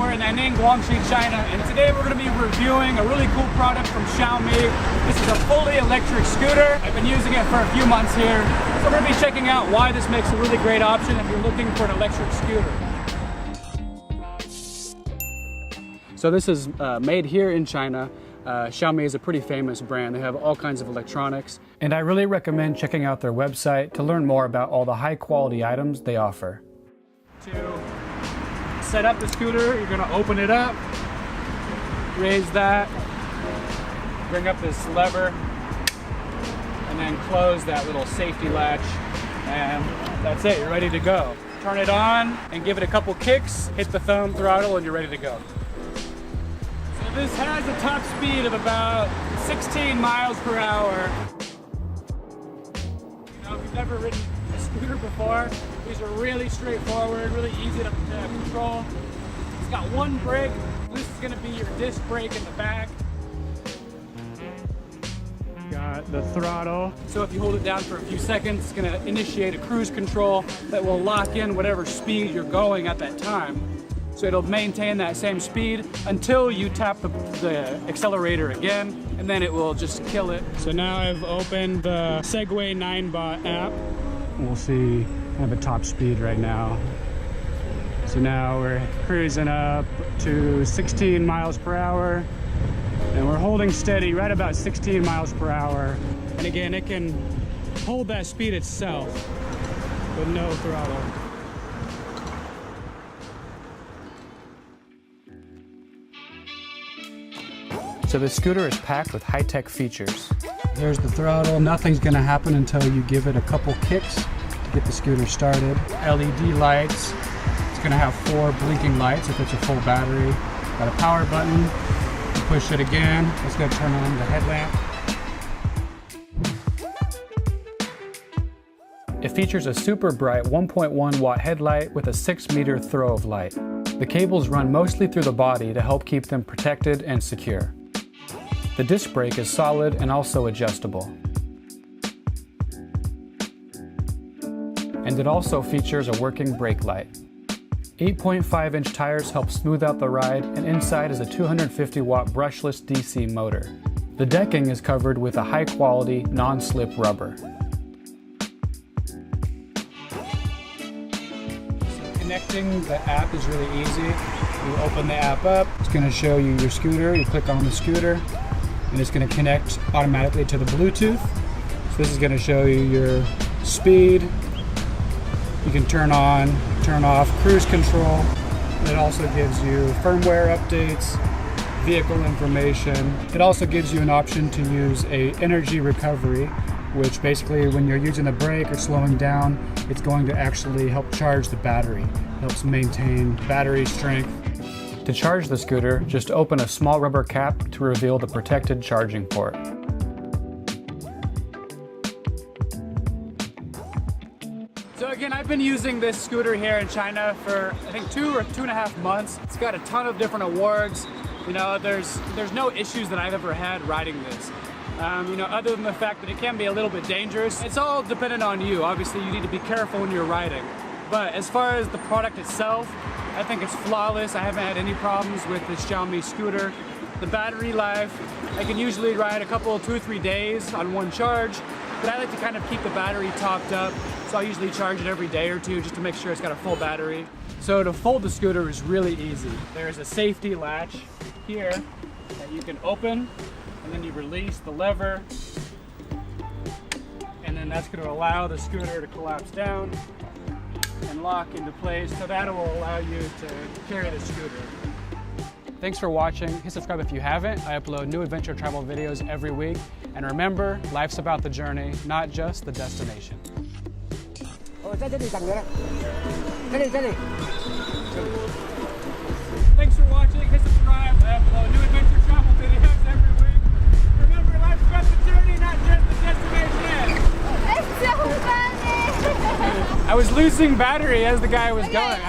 We're in Nanning Guangxi China, and today we're going to be reviewing a really cool product from Xiaomi. This is a fully electric scooter. I've been using it for a few months here, so we're going to be checking out why this makes a really great option if you're looking for an electric scooter. So this is made here in China. Xiaomi is a pretty famous brand. They have all kinds of electronics, and I really recommend checking out their website to learn more about all the high quality items they offer. To set up the scooter, you're going to open it up, raise that, bring up this lever, and then close that little safety latch, and that's it, you're ready to go. Turn it on and give it a couple kicks, hit the thumb throttle, and you're ready to go. So this has a top speed of about 16 miles per hour. You know, if you've never ridden a scooter before, these are really straightforward, really easy to control. It's got one brake. This is going to be your disc brake in the back. Got the throttle. So if you hold it down for a few seconds, it's going to initiate a cruise control that will lock in whatever speed you're going at that time. So it'll maintain that same speed until you tap the accelerator again, and then it will just kill it. So now I've opened the Segway 9bot app. We'll see kind of a top speed right now. So now we're cruising up to 16 miles per hour, and we're holding steady right about 16 miles per hour. And again, it can hold that speed itself with no throttle. So the scooter is packed with high-tech features. Here's the throttle. Nothing's gonna happen until you give it a couple kicks to get the scooter started. LED lights. It's gonna have 4 blinking lights if it's a full battery. Got a power button. You push it again. It's gonna turn on the headlamp. It features a super bright 1.1 watt headlight with a 6-meter throw of light. The cables run mostly through the body to help keep them protected and secure. The disc brake is solid and also adjustable. And it also features a working brake light. 8.5-inch tires help smooth out the ride, and inside is a 250-watt brushless DC motor. The decking is covered with a high-quality, non-slip rubber. Connecting the app is really easy. You open the app up, it's going to show you your scooter. You click on the scooter, and it's going to connect automatically to the Bluetooth. So this is going to show you your speed. You can turn on, turn off cruise control. It also gives you firmware updates, vehicle information. It also gives you an option to use a energy recovery, which basically when you're using the brake or slowing down, it's going to actually help charge the battery. It helps maintain battery strength. To charge the scooter, just open a small rubber cap to reveal the protected charging port. So again, I've been using this scooter here in China for I think 2 or 2.5 months. It's got a ton of different awards. You know, there's no issues that I've ever had riding this. You know, other than the fact that it can be a little bit dangerous. It's all dependent on you. Obviously, you need to be careful when you're riding. But as far as the product itself, I think it's flawless. I haven't had any problems with this Xiaomi scooter. The battery life, I can usually ride a couple, 2 or 3 days on one charge, but I like to kind of keep the battery topped up. So I usually charge it every day or two just to make sure it's got a full battery. So to fold the scooter is really easy. There's a safety latch here that you can open, and then you release the lever, and then that's going to allow the scooter to collapse down and lock into place, so that will allow you to carry the scooter. Thanks for watching. Hit subscribe if you haven't. I upload new adventure travel videos every week. And remember, life's about the journey, not just the destination. Thanks for watching. Hit subscribe. I upload new adventure travel videos every week. Remember, life's about the journey, not just the destination. It's so funny. I was losing battery as the guy was going.